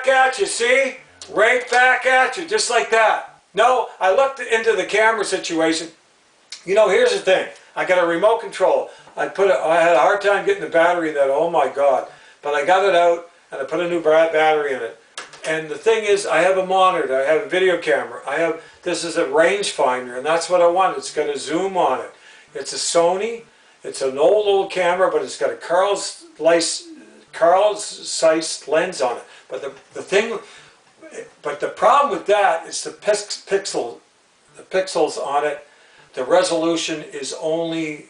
back at you, see? Right back at you, just like that. No, I looked into the camera situation. You know, here's the thing. I got a remote control. I had a hard time getting the battery in that, oh my God. But I got it out, and I put a new battery in it. And the thing is, I have a monitor, I have a video camera, this is a rangefinder, and that's what I want. It's got a zoom on it. It's a Sony, it's an old camera, but it's got a Carl's Zeiss lens on it. But the problem with that is the pixels on it. The resolution is only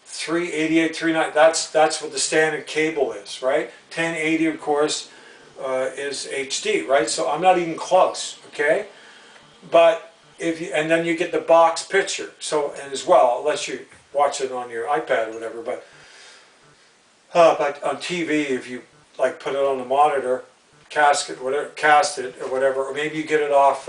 388, 390. That's what the standard cable is, right? 1080, of course, is HD, right? So I'm not even close, okay? But and then you get the box picture. So, and as well, unless you watch it on your iPad or whatever, but on TV, if you like put it on the monitor, cast it or whatever, or maybe you get it off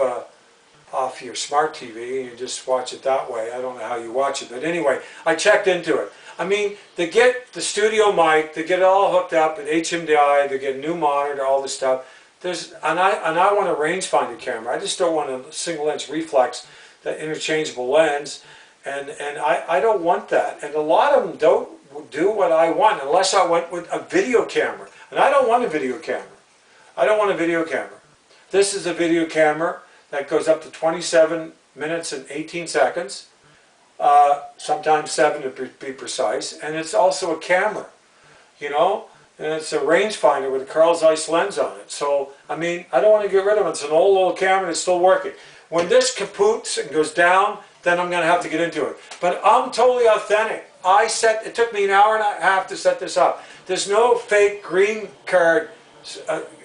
your smart TV and you just watch it that way. I don't know how you watch it, but anyway, I checked into it. I mean, they get the studio mic, they get it all hooked up at HMDI, they get a new monitor, all this stuff. And I want a rangefinder camera. I just don't want a single lens reflex, that interchangeable lens, and I don't want that. And a lot of them don't do what I want unless I went with a video camera. And I don't want a video camera. I don't want a video camera. This is a video camera that goes up to 27 minutes and 18 seconds. Sometimes 7 to be precise, and it's also a camera, you know, and it's a rangefinder with a Carl Zeiss lens on it. So, I mean, I don't want to get rid of it. It's an old camera that's still working. When this kapoots and goes down, then I'm going to have to get into it. But I'm totally authentic. It took me an hour and a half to set this up. There's no fake green card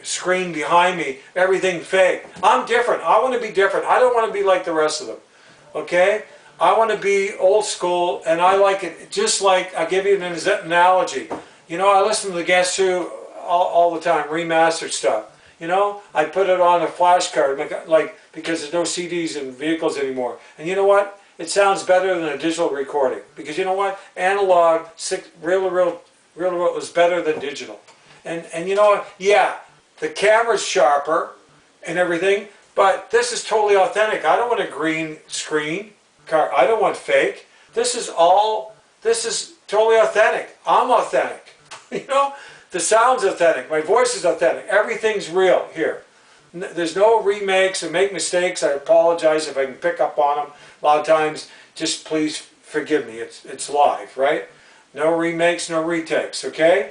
screen behind me, everything fake. I'm different. I want to be different. I don't want to be like the rest of them, okay? I want to be old school, and I like it just like, I'll give you an analogy. You know, I listen to the Guess Who all the time, remastered stuff. You know, I put it on a flash card, like, because there's no CDs in vehicles anymore. And you know what? It sounds better than a digital recording. Because you know what? Analog, real is better than digital. And you know what? Yeah, the camera's sharper and everything, but this is totally authentic. I don't want a green screen. I don't want fake. This is totally authentic. I'm authentic. You know, the sound's authentic. My voice is authentic. Everything's real here. There's no remakes or make mistakes. I apologize if I can pick up on them. A lot of times, just please forgive me. It's live, right? No remakes, no retakes, okay?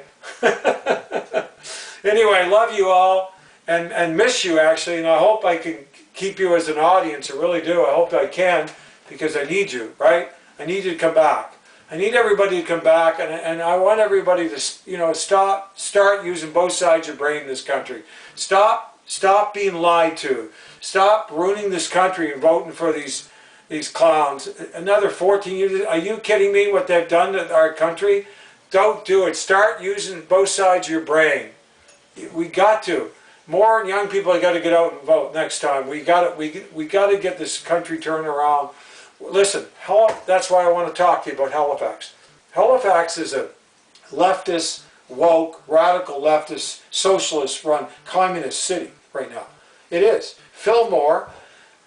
Anyway, love you all and miss you actually, and I hope I can keep you as an audience. I really do. I hope I can. Because I need you, right? I need you to come back. I need everybody to come back, and I want everybody to, you know, start using both sides of your brain in this country. Stop being lied to. Stop ruining this country and voting for these clowns. Another 14 years. Are you kidding me? What they've done to our country? Don't do it. Start using both sides of your brain. We got to. More young people have got to get out and vote next time. We got to get this country turned around. Listen, that's why I want to talk to you about Halifax. Halifax is a leftist, woke, radical leftist, socialist-run communist city right now. It is. Phil Moore,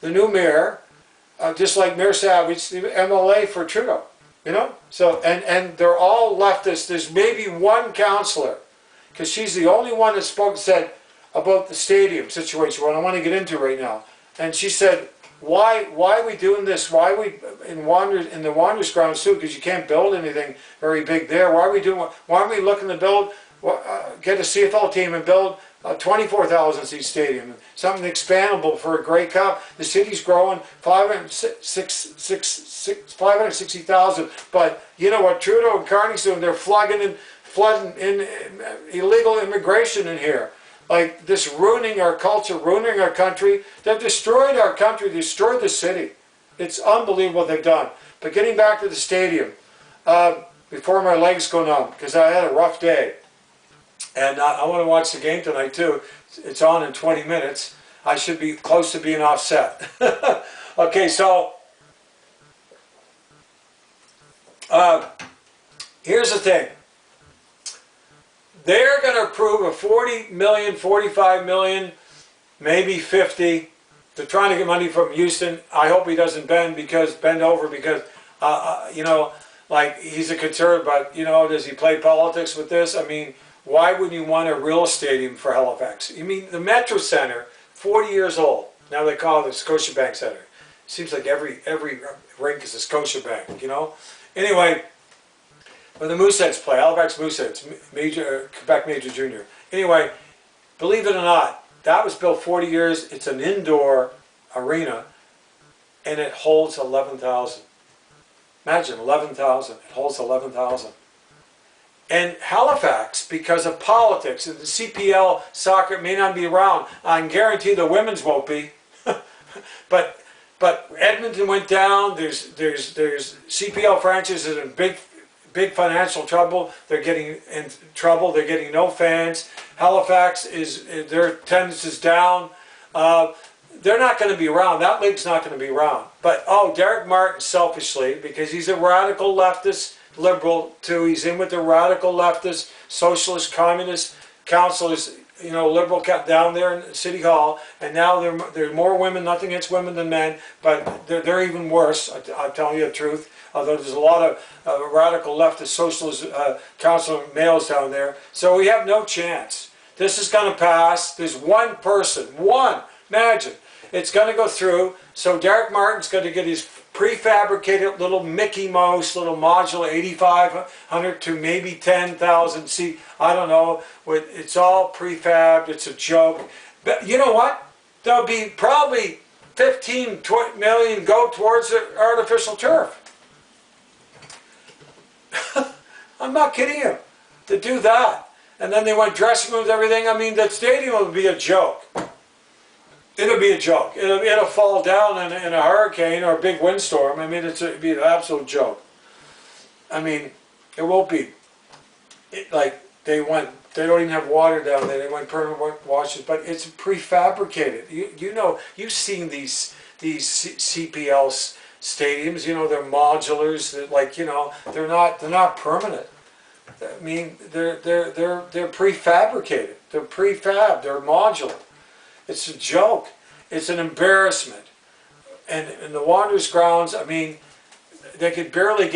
the new mayor, just like Mayor Savage, the MLA for Trudeau. You know? So, and they're all leftists. There's maybe one councillor, because she's the only one that said about the stadium situation, what I want to get into right now. And she said, why are we doing this? Why are we in the Wanderers grounds too? Because you can't build anything very big there. Why aren't we looking to build, get a CFL team and build a 24,000 seat stadium, something expandable for a Grey Cup? The city's growing 560,000, but you know what Trudeau and Carney's doing? They're flooding in illegal immigration in here. Like this, ruining our culture, ruining our country. They've destroyed our country, destroyed the city. It's unbelievable what they've done. But getting back to the stadium, before my legs go numb, because I had a rough day. And I want to watch the game tonight too. It's on in 20 minutes. I should be close to being offset. Okay, so here's the thing. They're going to approve a 40 million, 45 million, maybe 50. They're trying to get money from Houston. I hope he doesn't bend over because, you know, like he's a conservative, but, you know, does he play politics with this? I mean, why would you want a real stadium for Halifax? You mean the Metro Center, 40 years old. Now they call it the Scotiabank Center. Seems like every rink is a Scotiabank, you know? Anyway, when the Mooseheads play, Halifax Mooseheads, Quebec Major Junior. Anyway, believe it or not, that was built 40 years. It's an indoor arena, and it holds 11,000. Imagine 11,000. It holds 11,000. And Halifax, because of politics, the CPL soccer may not be around. I can guarantee the women's won't be. But Edmonton went down. There's CPL franchises in big financial trouble. They're getting in trouble. They're getting no fans. Halifax their attendance is down. They're not going to be around. That league's not going to be around. But Derek Martin, selfishly, because he's a radical leftist liberal too. He's in with the radical leftist, socialist, communist councilors, you know, liberal down there in City Hall. And now there are more women, nothing against women than men, but they're even worse. I'm telling you the truth. Although there's a lot of radical leftist, socialist council males down there. So we have no chance. This is going to pass. There's one person, imagine. It's going to go through. So Derek Martin's going to get his prefabricated little Mickey Mouse, little modular 8,500 to maybe 10,000 seat. I don't know. It's all prefabbed. It's a joke. But you know what? There'll be probably 15, 20 million go towards the artificial turf. I'm not kidding you. To do that. And then they want dressing rooms, everything. I mean, that stadium will be a joke. It'll be a joke. It'll fall down in a hurricane or a big windstorm. I mean, it'll be an absolute joke. I mean, it won't be. Like, they don't even have water down there. They want permanent washes, but it's prefabricated. You know, you've seen these CPL stadiums. You know, they're modulars. That, like, you know, they're not permanent. I mean, they're prefabricated. They're prefab. They're modular. It's a joke. It's an embarrassment. And in the Wanderers grounds, I mean, they could barely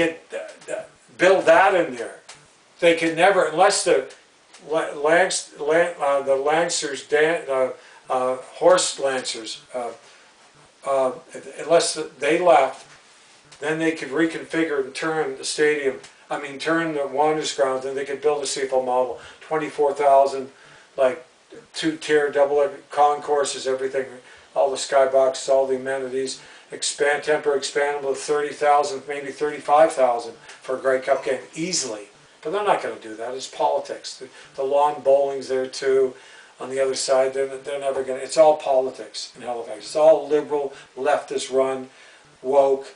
build that in there. They could never, unless the Lancers, horse Lancers, unless they left, then they could reconfigure and turn the stadium. I mean, turn the Wanderers grounds, and they could build a CPL model, 24,000, like, two-tier, double concourses, everything, all the skyboxes, all the amenities, temporary expandable, 30,000, maybe 35,000 for a Grey Cup game, easily. But they're not going to do that. It's politics. The lawn bowling's there too. On the other side, they're never going to. It's all politics in Halifax. It's all liberal, leftist-run, woke,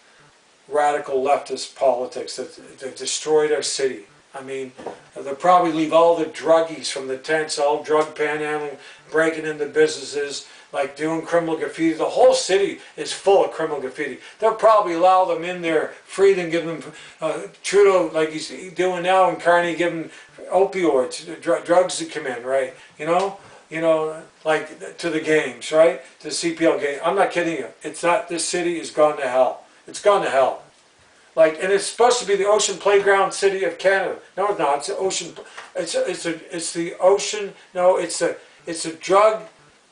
radical leftist politics that destroyed our city. I mean, they'll probably leave all the druggies from the tents, all drug panhandling, breaking into businesses, like doing criminal graffiti. The whole city is full of criminal graffiti. They'll probably allow them in there free and give them, Trudeau, like he's doing now, and Carney giving opioids, drugs to come in, right? You know, like to the games, right? To the CPL game. I'm not kidding you. It's not, this city has gone to hell. It's gone to hell. Like, and it's supposed to be the ocean playground city of Canada. No, it's not. It's the ocean. It's the ocean. No, it's a drug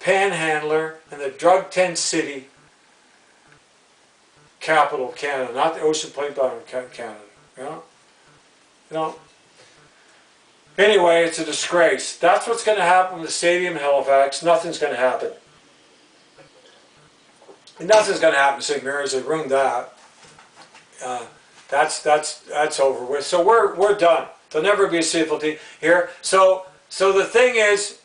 panhandler and the drug tent city capital of Canada, not the ocean playground of Canada. You know. Anyway, it's a disgrace. That's what's going to happen with the stadium in Halifax. Nothing's going to happen. And nothing's going to happen in St. Mary's. They ruined that. That's over with. So we're done. There'll never be a CFL team here. So the thing is,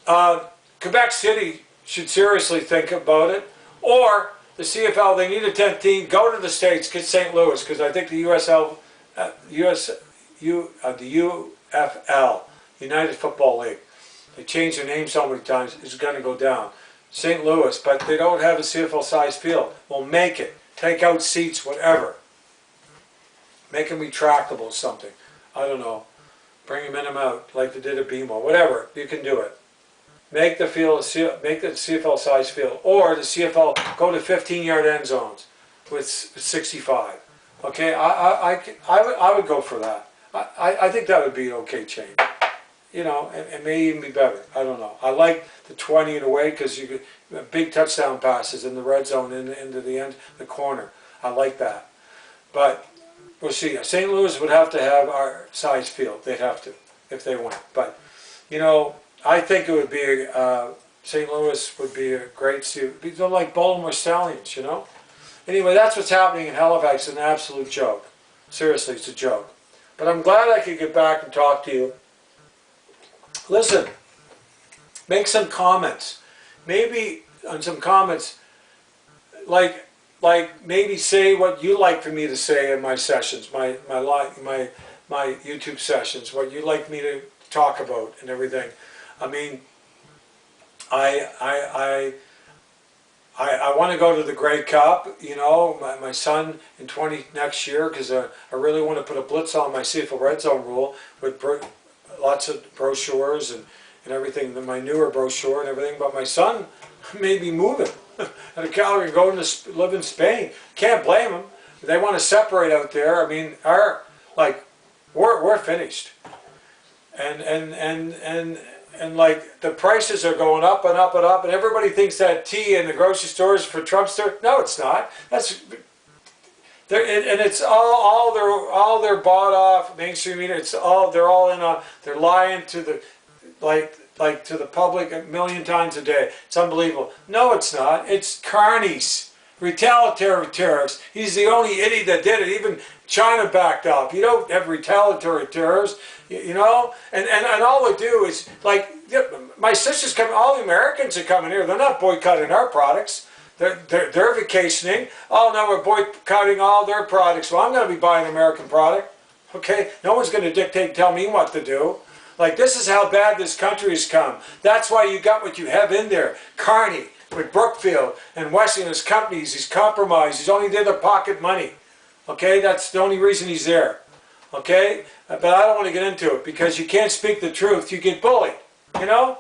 Quebec City should seriously think about it, or the CFL. They need a 10th team. Go to the States, get St. Louis, because I think the UFL, United Football League. They changed their name so many times. It's going to go down. St. Louis, but they don't have a CFL-sized field. We'll make it. Take out seats, whatever. Make them retractable or something. I don't know. Bring them in and out like they did at BMO. Whatever, you can do it. Make the field, make the CFL size field, or the CFL go to 15-yard end zones with 65. Okay, I would go for that. I think that would be an okay change. You know, it may even be better. I don't know. I like the 20 in a way because you get big touchdown passes in the red zone into the end, the corner. I like that. But we'll see. St. Louis would have to have our size field. They'd have to if they went. But, you know, I think it would be, St. Louis would be a great suit. They're like Baltimore Stallions, you know. Anyway, that's what's happening in Halifax. It's an absolute joke. Seriously, it's a joke. But I'm glad I could get back and talk to you. Listen, make some comments. Maybe on some comments, like maybe say what you like for me to say in my sessions, my YouTube sessions, what you like me to talk about and everything. I mean, I want to go to the Grey Cup, you know, my son in next year, because I really want to put a blitz on my CFL Red Zone rule with lots of brochures and everything, my newer brochure and everything. But my son may be moving out of Calgary and going to live in Spain. Can't blame him. They want to separate out there. I mean, we're finished. And like the prices are going up and up and up, and everybody thinks that tea in the grocery stores for Trumpster. No, it's not. That's and it's all they're bought off mainstream media. It's all they're all in on. They're lying to the like to the public a million times a day. It's unbelievable. No, it's not. It's Carney's retaliatory tariffs. He's the only idiot that did it. Even China backed off. You don't have retaliatory tariffs, you know. And all they do is like my sisters come. All the Americans are coming here. They're not boycotting our products. They're vacationing. Oh, no, we're boycotting all their products. Well, I'm going to be buying an American product. Okay? No one's going to dictate and tell me what to do. Like, this is how bad this country has come. That's why you got what you have in there. Carney with Brookfield and Westinghouse companies. He's compromised. He's only there to pocket money. Okay? That's the only reason he's there. Okay? But I don't want to get into it because you can't speak the truth. You get bullied. You know?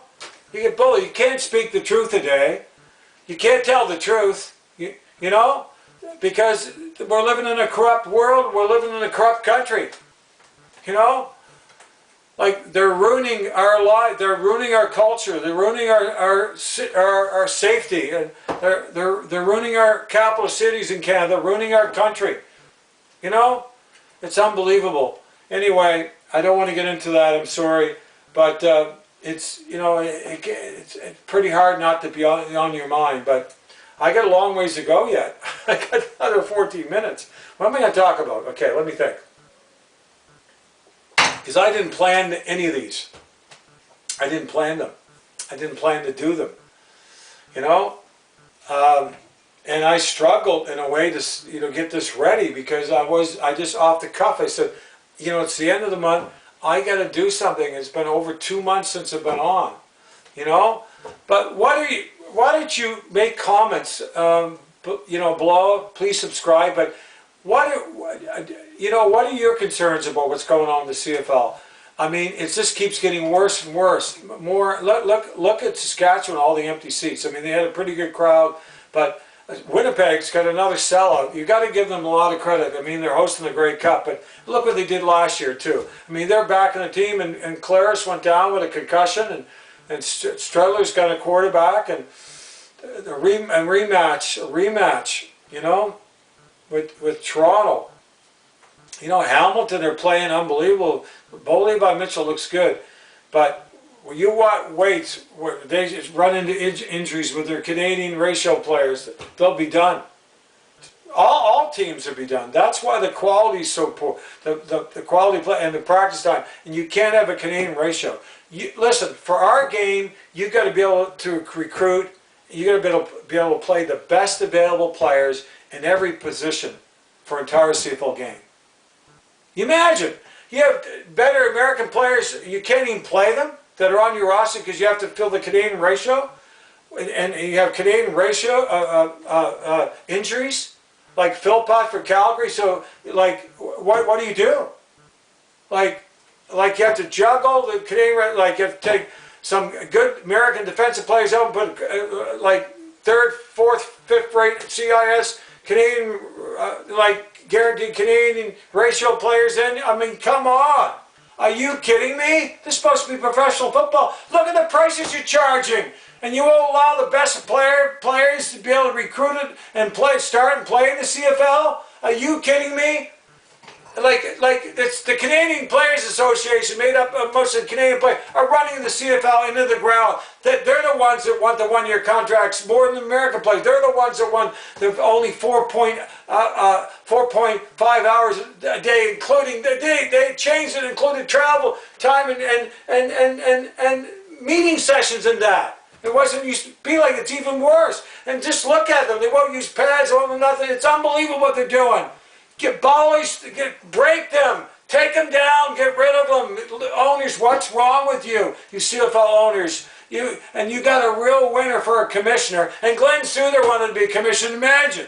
You get bullied. You can't speak the truth today. You can't tell the truth, you know, because we're living in a corrupt world, we're living in a corrupt country, you know. Like, they're ruining our life, they're ruining our culture, they're ruining our safety, and they're ruining our capital cities in Canada, they're ruining our country, you know. It's unbelievable. Anyway, I don't want to get into that, I'm sorry, but it's, you know, it's pretty hard not to be on your mind, but I got a long ways to go yet. I got another 14 minutes. What am I going to talk about? Okay, let me think. Because I didn't plan any of these. I didn't plan them. I didn't plan to do them. You know? And I struggled in a way to, you know, get this ready because I just off the cuff, I said, you know, it's the end of the month. I got to do something. It's been over 2 months since I've been on, you know. But why don't you make comments, you know, below? Please subscribe. But you know, what are your concerns about what's going on in the CFL? I mean, it just keeps getting worse and worse. Look at Saskatchewan, all the empty seats. I mean, they had a pretty good crowd, but Winnipeg's got another sellout. You got to give them a lot of credit. I mean, they're hosting the Grey Cup, but look what they did last year too. I mean, they're back in the team, and Claris went down with a concussion, and Streller's got a quarterback, and a rematch, you know, with Toronto. You know, Hamilton are playing unbelievable. Bowling by Mitchell looks good, but when you wait, they just run into injuries with their Canadian ratio players. They'll be done. All teams will be done. That's why the quality is so poor. The quality play and the practice time. And you can't have a Canadian ratio. Listen, for our game, you've got to be able to recruit. You've got to be able to play the best available players in every position for an entire CFL game. You imagine, you have better American players, you can't even play them that are on your roster because you have to fill the Canadian ratio, and you have Canadian ratio injuries, like Philpott for Calgary. So, like, what do you do? Like, like you have to juggle the Canadian, like you have to take some good American defensive players out and put like third, fourth, fifth rate CIS Canadian, like guaranteed Canadian racial players in. I mean, come on. Are you kidding me? This is supposed to be professional football. Look at the prices you're charging. And you won't allow the best players to be able to recruit it and start and play in the CFL? Are you kidding me? Like it's the Canadian Players Association, made up of most of the Canadian players, are running the CFL into the ground. They're the ones that want the one-year contracts more than the American players. They're the ones that want the only 4.5 hours a day, including they changed it, included travel time and meeting sessions and that. It wasn't used to be like it's even worse. And just look at them. They won't use pads, won't nothing. It's unbelievable what they're doing. Break them, take them down, get rid of them. Owners, what's wrong with you? You CFL owners, you got a real winner for a commissioner. And Glenn Souther wanted to be a commissioner. Imagine.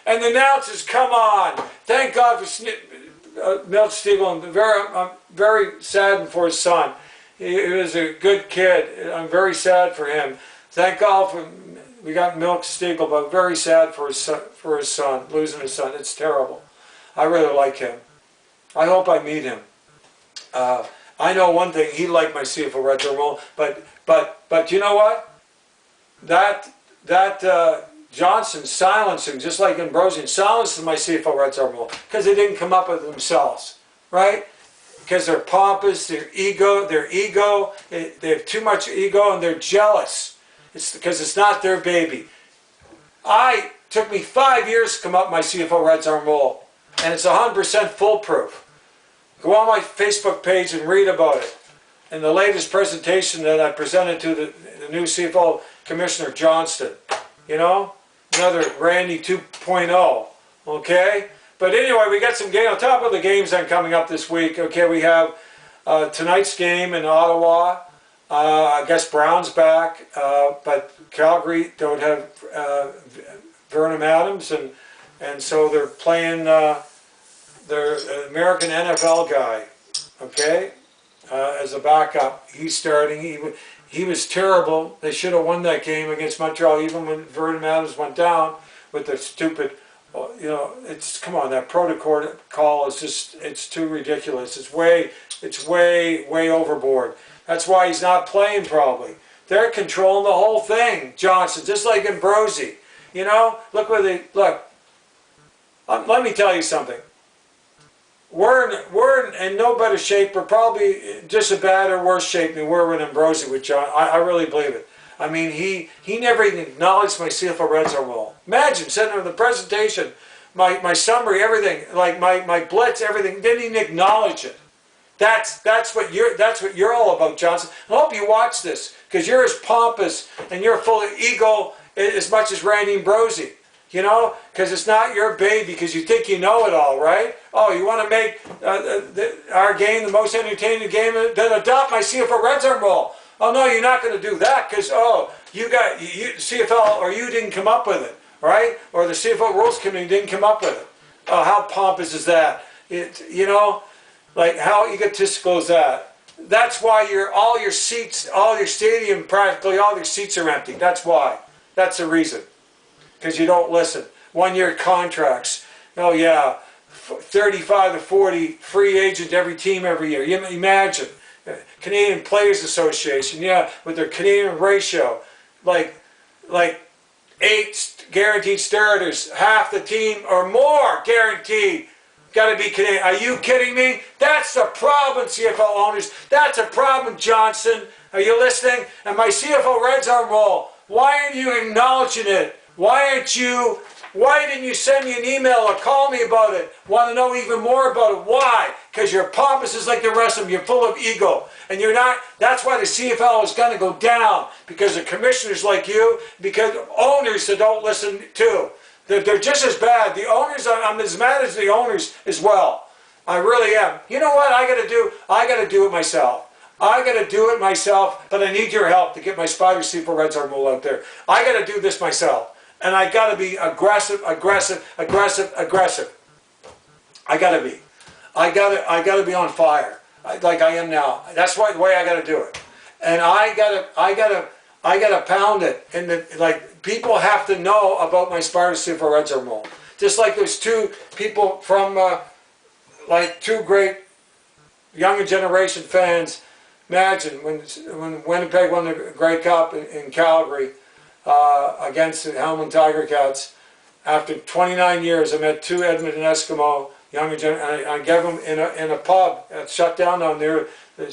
And the announcers, come on. Thank God for Milt Stiegel. I'm very saddened for his son. He was a good kid. I'm very sad for him. Thank God we got Milt Stiegel, but very sad for his son, losing his son. It's terrible. I really like him. I hope I meet him. I know one thing, he liked my CFL Red Thermal, but you know what? That Johnson silencing, just like Ambrosian, silencing my CFL Red Thermal because they didn't come up with it themselves, right? Because they're pompous, they have too much ego and they're jealous. It's because it's not their baby. It took me 5 years to come up with my CFL Red Thermal. And it's 100% foolproof. Go on my Facebook page and read about it. In the latest presentation that I presented to the new CFL Commissioner Johnston. You know? Another Randy 2.0. Okay? But anyway, we got some game on top of the games that are coming up this week. Okay, we have tonight's game in Ottawa. I guess Brown's back. But Calgary don't have Vernon Adams, and so they're playing their American NFL guy, okay, as a backup. He's starting. He was terrible. They should have won that game against Montreal, even when Vernon Adams went down with the stupid, you know, come on, that protocol is just, it's too ridiculous. It's way overboard. That's why he's not playing probably. They're controlling the whole thing, Johnson, just like Ambrosi. You know, look. Let me tell you something. We're in no better shape. We're probably just as bad or worse shape than we were when Ambrosi with John. I really believe it. I mean, he never even acknowledged my CFL Red Zone role. Imagine sending him the presentation, my summary, everything, like my blitz, everything. Didn't even acknowledge it. That's what you're all about, Johnson. I hope you watch this because you're as pompous and you're full of ego as much as Randy Ambrosi. You know, because it's not your baby, because you think you know it all, right? Oh, you want to make our game the most entertaining game? Then adopt my CFL Red Zone role. Oh no, you're not going to do that because you CFL or you didn't come up with it, right? Or the CFL Rules Committee didn't come up with it. Oh, how pompous is that? You know, like how egotistical is that? That's why all your seats, all your stadium, practically all your seats are empty. That's why. That's the reason. Because you don't listen. 1 year contracts. Oh yeah, 35 to 40 free agent every team every year. You imagine. Canadian Players Association, yeah, with their Canadian ratio, like 8 guaranteed starters, half the team or more guaranteed. Got to be Canadian. Are you kidding me? That's the problem, CFL owners. That's a problem, Johnson. Are you listening? And my CFL Red Zone role. Why aren't you acknowledging it? Why didn't you send me an email or call me about it? Want to know even more about it? Why? Because you're pompous is like the rest of them. You're full of ego. And you're not, that's why the CFL is going to go down. Because of commissioners like you, because of owners that don't listen to. They're just as bad. The owners, I'm as mad as the owners as well. I really am. You know what I got to do? I got to do it myself. I got to do it myself, but I need your help to get my Spider CFL Red Zone rule out there. I got to do this myself. And I got to be aggressive. I got to be. I got to be on fire. like I am now. That's why the way I got to do it, and I gotta pound it. And like people have to know about my SPYDER CFL Red Zone mold. Just like there's two people from like two great younger generation fans. Imagine when Winnipeg won the Grey Cup in Calgary against the Helmand Tiger Cats. After 29 years, I met two Edmonton Eskimo younger generation. I gave them in a pub shut down near the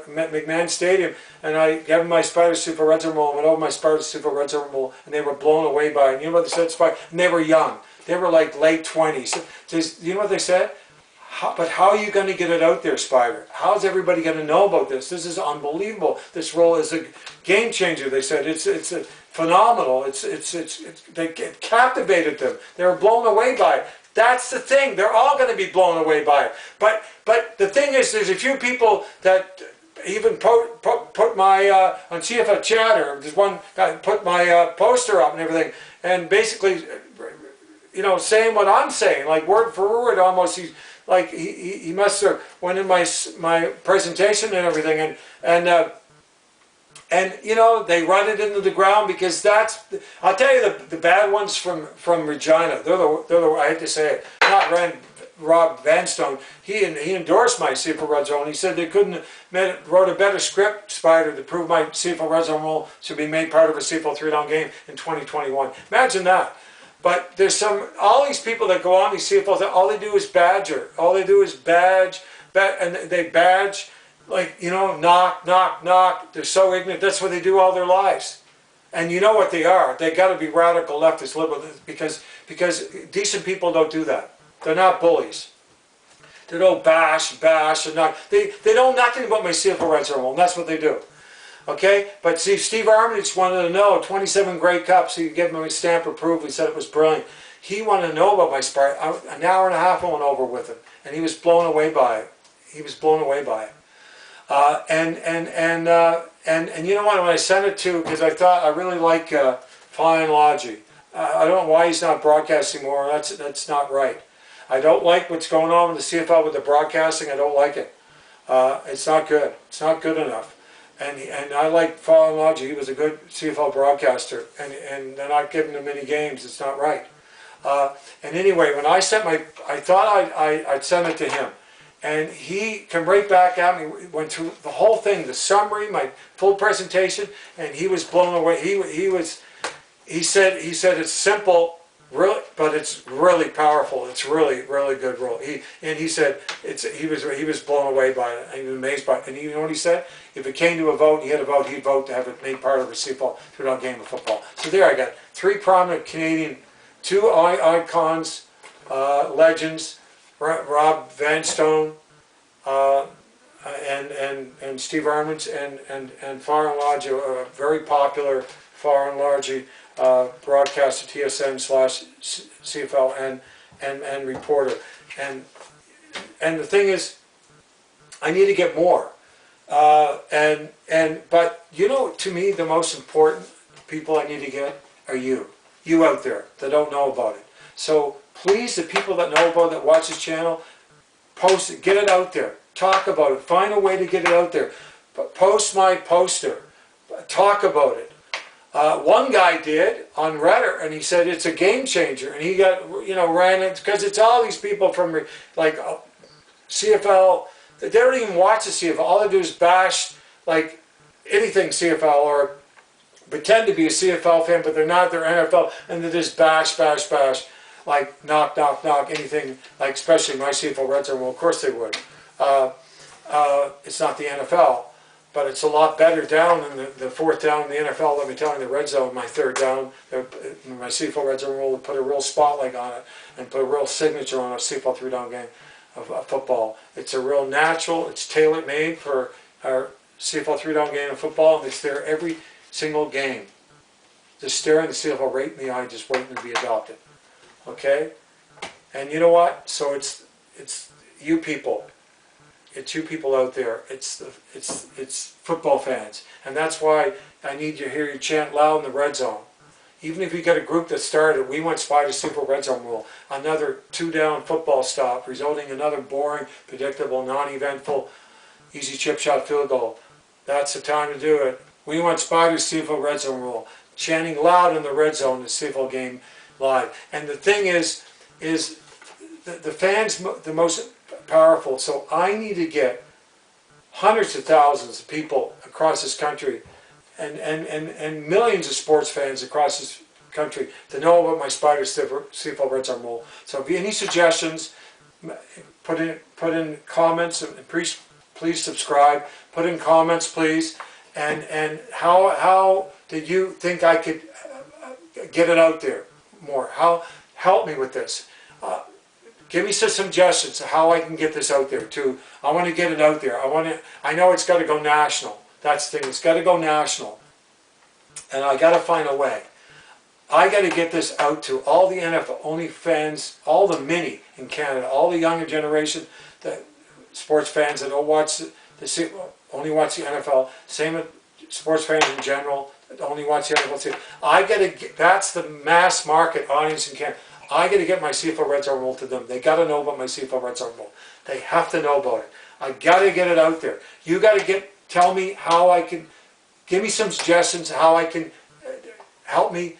McMahon Stadium, and I gave them my SPYDER CFL Red Zone mold. Went over my SPYDER CFL Red Zone mold, and they were blown away by it. And you know what they said? And they were young. They were like late 20s. You know what they said? But how are you going to get it out there, Spider? How's everybody going to know about this? This is unbelievable. This role is a game changer. They said it's phenomenal. It captivated them. They were blown away by it. That's the thing. They're all going to be blown away by it. But the thing is, there's a few people that even put my on CFL Chatter. There's one guy put my poster up and everything, and basically, you know, saying what I'm saying, like word for word almost. He must have went in my presentation and everything, and you know, they run it into the ground because that's, I'll tell you, the bad ones from Regina. They're the I hate to say it, not Rob Vanstone. He endorsed my CFL Red Zone. He said they couldn't have wrote a better script, Spider, to prove my CFL Red Zone role should be made part of a CFL 3-down game in 2021. Imagine that. But there's all these people that go on these CFLs, all they do is badger. All they do is badge, and they badge, like, you know, knock, knock, knock. They're so ignorant. That's what they do all their lives. And you know what they are. They got to be radical leftists, liberal, because decent people don't do that. They're not bullies. They don't bash, and knock. They know nothing about my CFL Red Zone, and that's what they do. Okay, but see, Steve Armitage wanted to know 27 Grey Cups. He gave him a stamp of approval. He said it was brilliant. He wanted to know about my SPYDER. An hour and a half I went over with him, and he was blown away by it. He was blown away by it. And you know what? When I sent it to, because I thought I really like Flying Logie. I don't know why he's not broadcasting more. That's not right. I don't like what's going on with the CFL with the broadcasting. I don't like it. It's not good. It's not good enough. And I like Flying Logie. He was a good CFL broadcaster, and they're not giving him many games. It's not right. And anyway, when I sent I thought I'd send it to him, and he came right back at me. Went through the whole thing, the summary, my full presentation, and he was blown away. He said it's simple. Really, but it's really powerful. It's really good role. He said he was blown away by it. He was amazed by it. And you know what he said? If it came to a vote, he had a vote. He'd vote to have it made part of a CPL 3-down game of football. So there, I got three prominent Canadian, two icons, legends, Rob Vanstone, and Steve Armitage, and Flying Logie, a very popular Flying Logie broadcaster, TSN/CFL and reporter, and the thing is, I need to get more, but you know, to me, the most important people I need to get are you out there that don't know about it. So please, the people that know about it, that watch this channel, post it, get it out there, talk about it, find a way to get it out there, post my poster, talk about it. One guy did on Reddit, and he said it's a game changer, and he got, you know, ran it because it's all these people from like CFL. They don't even watch the CFL. All they do is bash like anything CFL, or pretend to be a CFL fan, but they're not. They're NFL, and they just bash, like knock, knock, knock, anything, like especially my CFL Red Zone. Well, of course they would. It's not the NFL. But it's a lot better down than the fourth down in the NFL. Let me tell you, the red zone, my third down, my CFL Red Zone role, put a real spotlight on it and put a real signature on a CFL 3-down game of football. It's a real natural, it's tailor-made for our CFL 3-down game of football, and it's there every single game. Just staring the CFL right in the eye, just waiting to be adopted. Okay? And you know what? So it's you people. It's you people out there. It's football fans, and that's why I need to hear you chant loud in the red zone. even if you get a group that started, we want SPYDER CPL red zone rule, another 2-down football stop, resulting in another boring, predictable, non-eventful, easy chip shot field goal. That's the time to do it. We want SPYDER CPL red zone rule. Chanting loud in the red zone, the CPL game live. And the thing is the fans the most powerful, so I need to get hundreds of thousands of people across this country and millions of sports fans across this country to know about my SPYDER CPL red zone rule. So if you have any suggestions, put in comments, and please subscribe. Put in comments, please. And how did you think I could get it out there more? Help me with this. Give me some suggestions of how I can get this out there too. I want to get it out there. I know it's got to go national. That's the thing. It's got to go national. And I got to find a way. I got to get this out to all the NFL only fans, all the mini in Canada, all the younger generation, the sports fans that don't watch only watch the NFL. Same with sports fans in general that only watch the NFL. I got to get, that's the mass market audience in Canada. I got to get my CPL red zone rule to them. They got to know about my CPL red zone rule. They have to know about it. I got to get it out there. You got to tell me how I can, give me some suggestions how I can help me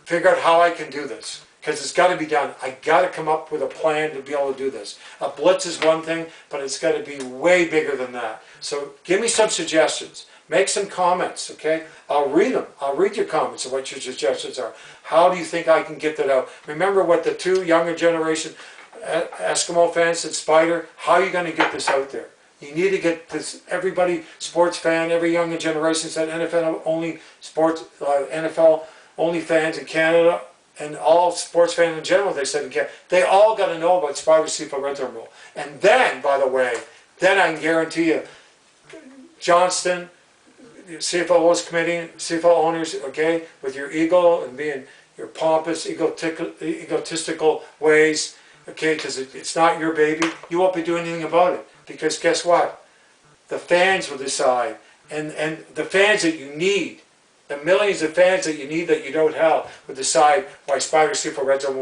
figure out how I can do this. Because it's got to be done. I got to come up with a plan to be able to do this. A blitz is one thing, but it's got to be way bigger than that. So give me some suggestions. Make some comments, okay? I'll read them. I'll read your comments and what your suggestions are. How do you think I can get that out? Remember what the two younger generation Eskimo fans said, SPYDER, how are you going to get this out there? You need to get this, everybody, sports fan, every younger generation said NFL only sports, NFL only fans in Canada, and all sports fans in general, they said in Canada, they all got to know about SPYDER CPL red zone rule. And then, by the way, then I can guarantee you, Johnston, CFL's committee, CFL owners, okay, with your ego and being your pompous, egotistical ways, okay, because it's not your baby, you won't be doing anything about it. Because guess what? The fans will decide, and the fans that you need, the millions of fans that you need that you don't have, will decide why SPYDER CPL red zone